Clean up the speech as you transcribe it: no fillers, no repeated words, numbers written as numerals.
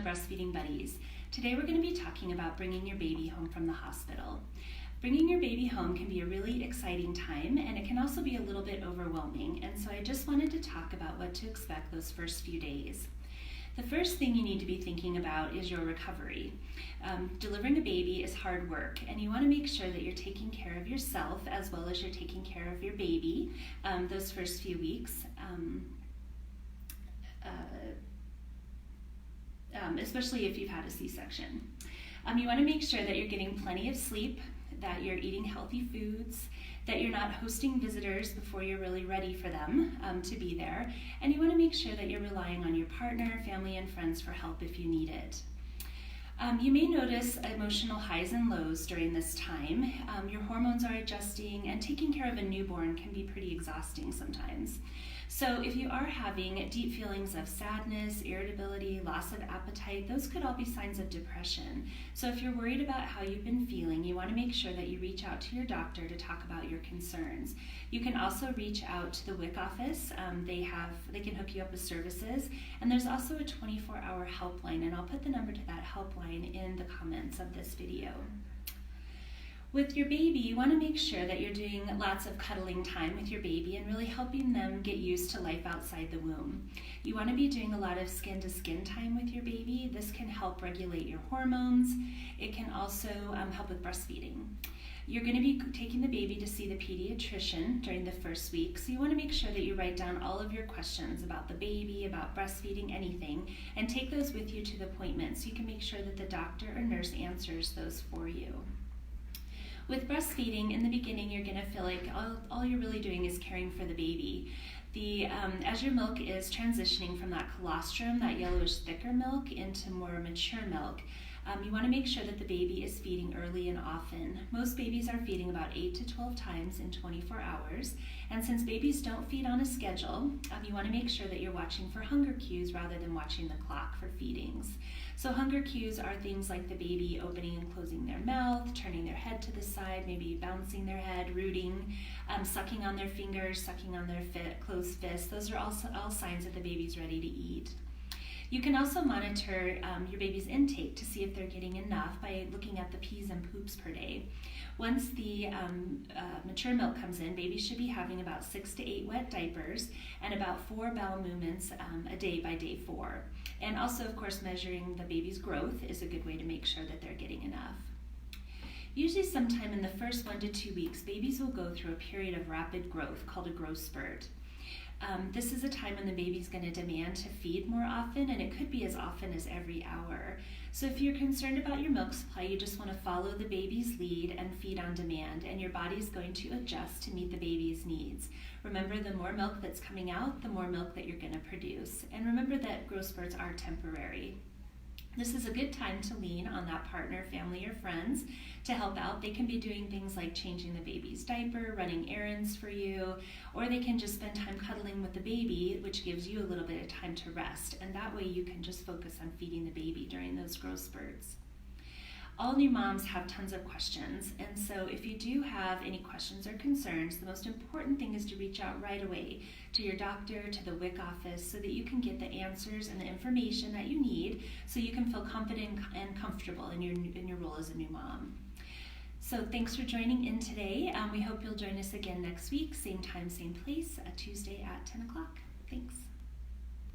Breastfeeding Buddies. Today we're going to be talking about bringing your baby home from the hospital. Bringing your baby home can be a really exciting time, and it can also be a little bit overwhelming, and so I just wanted to talk about what to expect those first few days. The first thing you need to be thinking about is your recovery. Delivering a baby is hard work, and you want to make sure that you're taking care of yourself as well as you're taking care of your baby those first few weeks. Especially if you've had a C-section. You want to make sure that you're getting plenty of sleep, that you're eating healthy foods, that you're not hosting visitors before you're really ready for them to be there, and you want to make sure that you're relying on your partner, family, and friends for help if you need it. You may notice emotional highs and lows during this time. Your hormones are adjusting, and taking care of a newborn can be pretty exhausting sometimes. So if you are having deep feelings of sadness, irritability, loss of appetite, those could all be signs of depression. So if you're worried about how you've been feeling, you want to make sure that you reach out to your doctor to talk about your concerns. You can also reach out to the WIC office. They can hook you up with services, and there's also a 24-hour helpline, and I'll put the number to that helpline in the comments of this video. With your baby, you want to make sure that you're doing lots of cuddling time with your baby and really helping them get used to life outside the womb. You want to be doing a lot of skin-to-skin time with your baby. This can help regulate your hormones. It can also help with breastfeeding. You're going to be taking the baby to see the pediatrician during the first week, so you want to make sure that you write down all of your questions about the baby, about breastfeeding, anything, and take those with you to the appointment so you can make sure that the doctor or nurse answers those for you. With breastfeeding, in the beginning, you're going to feel like all you're really doing is caring for the baby. As your milk is transitioning from that colostrum, that yellowish thicker milk, into more mature milk, you want to make sure that the baby is feeding early and often. Most babies are feeding about 8 to 12 times in 24 hours, and since babies don't feed on a schedule, you want to make sure that you're watching for hunger cues rather than watching the clock for feedings. So hunger cues are things like the baby opening and closing their mouth, turning their head to the side, maybe bouncing their head, rooting, sucking on their fingers, sucking on their closed fists. Those are all signs that the baby's ready to eat. You can also monitor your baby's intake to see if they're getting enough by looking at the pees and poops per day. Once the mature milk comes in, babies should be having about 6 to 8 wet diapers and about 4 bowel movements a day by day 4. And also, of course, measuring the baby's growth is a good way to make sure that they're getting enough. Usually sometime in the first 1 to 2 weeks, babies will go through a period of rapid growth called a growth spurt. This is a time when the baby's going to demand to feed more often, and it could be as often as every hour. So if you're concerned about your milk supply, you just want to follow the baby's lead and feed on demand, and your body's going to adjust to meet the baby's needs. Remember, the more milk that's coming out, the more milk that you're going to produce. And remember that growth spurts are temporary. This is a good time to lean on that partner, family, or friends to help out. They can be doing things like changing the baby's diaper, running errands for you, or they can just spend time cuddling with the baby, which gives you a little bit of time to rest. And that way you can just focus on feeding the baby during those growth spurts. All new moms have tons of questions, and so if you do have any questions or concerns, the most important thing is to reach out right away to your doctor, to the WIC office, so that you can get the answers and the information that you need so you can feel confident and comfortable in your role as a new mom. So thanks for joining in today. We hope you'll join us again next week, same time, same place, Tuesday at 10 o'clock. Thanks.